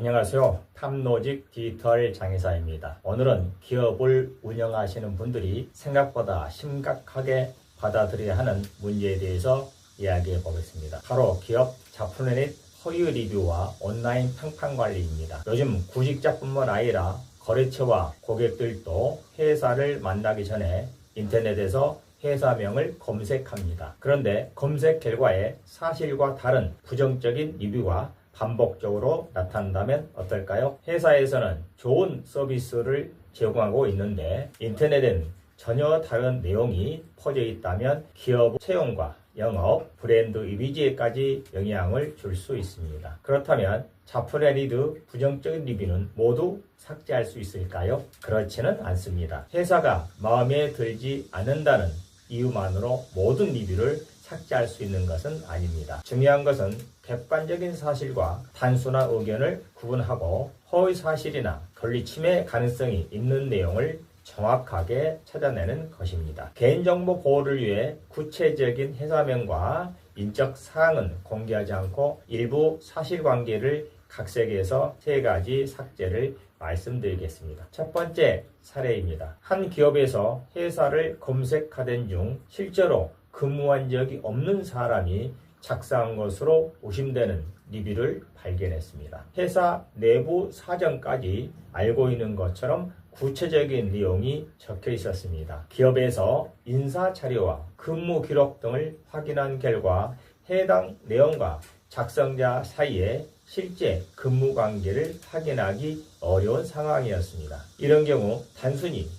안녕하세요. 탑로직 디지털 장의사입니다. 오늘은 기업을 운영하시는 분들이 생각보다 심각하게 받아들여야 하는 문제에 대해서 이야기해 보겠습니다. 바로 기업 자프레닛 허위 리뷰와 온라인 평판 관리입니다. 요즘 구직자뿐만 아니라 거래처와 고객들도 회사를 만나기 전에 인터넷에서 회사명을 검색합니다. 그런데 검색 결과에 사실과 다른 부정적인 리뷰가 반복적으로 나타난다면 어떨까요? 회사에서는 좋은 서비스를 제공하고 있는데 인터넷엔 전혀 다른 내용이 퍼져 있다면 기업 채용과 영업, 브랜드 이미지에까지 영향을 줄 수 있습니다. 그렇다면 자프레닛 부정적인 리뷰는 모두 삭제할 수 있을까요? 그렇지는 않습니다. 회사가 마음에 들지 않는다는 이유만으로 모든 리뷰를 삭제할 수 있는 것은 아닙니다. 중요한 것은 객관적인 사실과 단순한 의견을 구분하고 허위 사실이나 권리 침해 가능성이 있는 내용을 정확하게 찾아내는 것입니다. 개인정보 보호를 위해 구체적인 회사명과 인적 사항은 공개하지 않고 일부 사실관계를 각색해서 3가지 삭제를 말씀드리겠습니다. 첫 번째 사례입니다. 한 기업에서 회사를 검색하던 중 실제로 근무한 적이 없는 사람이 작성한 것으로 의심되는 리뷰를 발견했습니다. 회사 내부 사정까지 알고 있는 것처럼 구체적인 내용이 적혀 있었습니다. 기업에서 인사 자료와 근무 기록 등을 확인한 결과 해당 내용과 작성자 사이에 실제 근무 관계를 확인하기 어려운 상황이었습니다. 이런 경우 단순히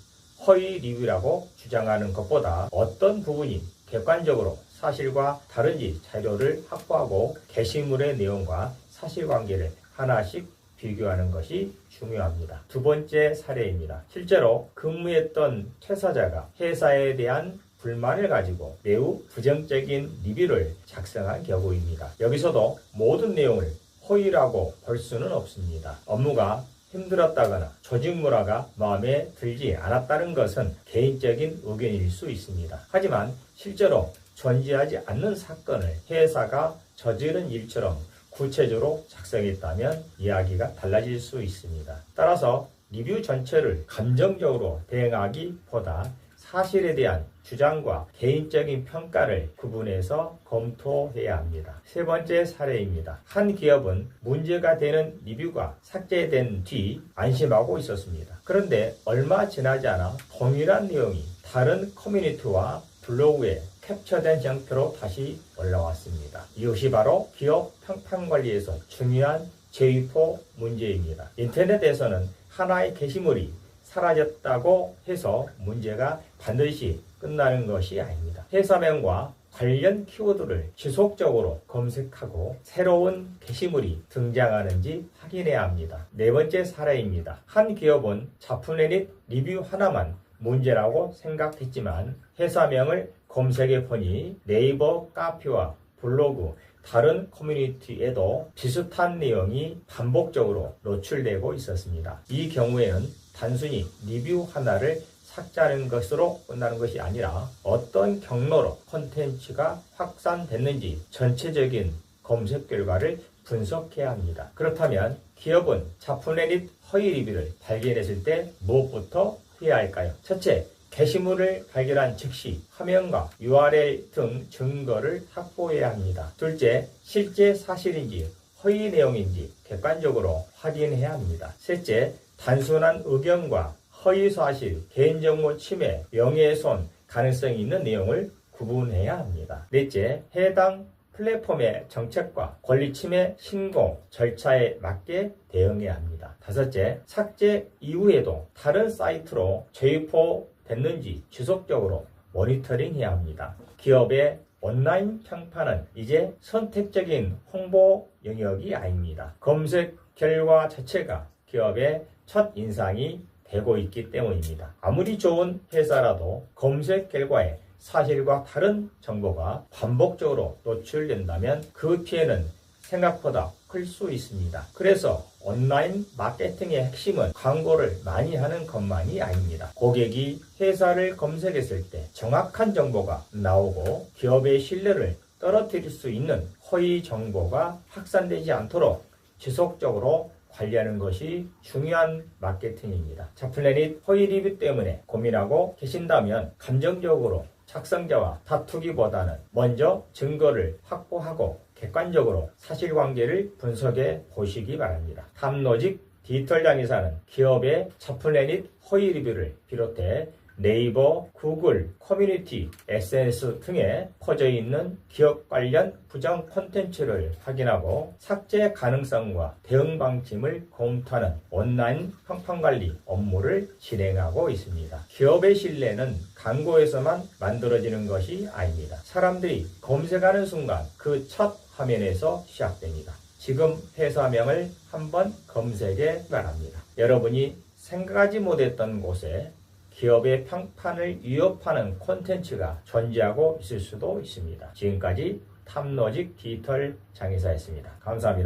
허위 리뷰라고 주장하는 것보다 어떤 부분이 객관적으로 사실과 다른지 자료를 확보하고 게시물의 내용과 사실관계를 하나씩 비교하는 것이 중요합니다. 두 번째 사례입니다. 실제로 근무했던 퇴사자가 회사에 대한 불만을 가지고 매우 부정적인 리뷰를 작성한 경우입니다. 여기서도 모든 내용을 허위라고 볼 수는 없습니다. 업무가 힘들었다거나 조직 문화가 마음에 들지 않았다는 것은 개인적인 의견일 수 있습니다. 하지만 실제로 존재하지 않는 사건을 회사가 저지른 일처럼 구체적으로 작성했다면 이야기가 달라질 수 있습니다. 따라서 리뷰 전체를 감정적으로 대응하기보다 사실에 대한 주장과 개인적인 평가를 구분해서 검토해야 합니다. 세 번째 사례입니다. 한 기업은 문제가 되는 리뷰가 삭제된 뒤 안심하고 있었습니다. 그런데 얼마 지나지 않아 동일한 내용이 다른 커뮤니티와 블로그에 캡처된 형태로 다시 올라왔습니다. 이것이 바로 기업 평판 관리에서 중요한 재유포 문제입니다. 인터넷에서는 하나의 게시물이 사라졌다고 해서 문제가 반드시 끝나는 것이 아닙니다. 회사명과 관련 키워드를 지속적으로 검색하고 새로운 게시물이 등장하는지 확인해야 합니다. 네 번째 사례입니다. 한 기업은 자프레닛 리뷰 하나만 문제라고 생각했지만 회사명을 검색해 보니 네이버 카페와 블로그, 다른 커뮤니티에도 비슷한 내용이 반복적으로 노출되고 있었습니다. 이 경우에는 단순히 리뷰 하나를 삭제하는 것으로 끝나는 것이 아니라 어떤 경로로 콘텐츠가 확산됐는지 전체적인 검색 결과를 분석해야 합니다. 그렇다면 기업은 자프레닛 허위 리뷰를 발견했을 때 무엇부터 해야 할까요? 첫째, 게시물을 발견한 즉시 화면과 URL 등 증거를 확보해야 합니다. 둘째, 실제 사실인지 허위 내용인지 객관적으로 확인해야 합니다. 셋째, 단순한 의견과 허위 사실, 개인정보 침해, 명예훼손 가능성이 있는 내용을 구분해야 합니다. 넷째, 해당 플랫폼의 정책과 권리 침해 신고 절차에 맞게 대응해야 합니다. 다섯째, 삭제 이후에도 다른 사이트로 재유포됐는지 지속적으로 모니터링해야 합니다. 기업의 온라인 평판은 이제 선택적인 홍보 영역이 아닙니다. 검색 결과 자체가 기업의 첫 인상이 되고 있기 때문입니다. 아무리 좋은 회사라도 검색 결과에 사실과 다른 정보가 반복적으로 노출된다면 그 피해는 생각보다 클 수 있습니다. 그래서 온라인 마케팅의 핵심은 광고를 많이 하는 것만이 아닙니다. 고객이 회사를 검색했을 때 정확한 정보가 나오고 기업의 신뢰를 떨어뜨릴 수 있는 허위 정보가 확산되지 않도록 지속적으로 관리하는 것이 중요한 마케팅입니다. 자플래닛 허위 리뷰 때문에 고민하고 계신다면 감정적으로 작성자와 다투기보다는 먼저 증거를 확보하고 객관적으로 사실관계를 분석해 보시기 바랍니다. 탑로직 디지털 장의사는 기업의 자플래닛 허위 리뷰를 비롯해 네이버, 구글, 커뮤니티, SNS 등에 퍼져 있는 기업 관련 부정 콘텐츠를 확인하고 삭제 가능성과 대응 방침을 검토하는 온라인 평판관리 업무를 진행하고 있습니다. 기업의 신뢰는 광고에서만 만들어지는 것이 아닙니다. 사람들이 검색하는 순간 그 첫 화면에서 시작됩니다. 지금 회사명을 한번 검색해 바랍니다. 여러분이 생각하지 못했던 곳에 기업의 평판을 위협하는 콘텐츠가 존재하고 있을 수도 있습니다. 지금까지 탑로직 디지털 장의사였습니다. 감사합니다.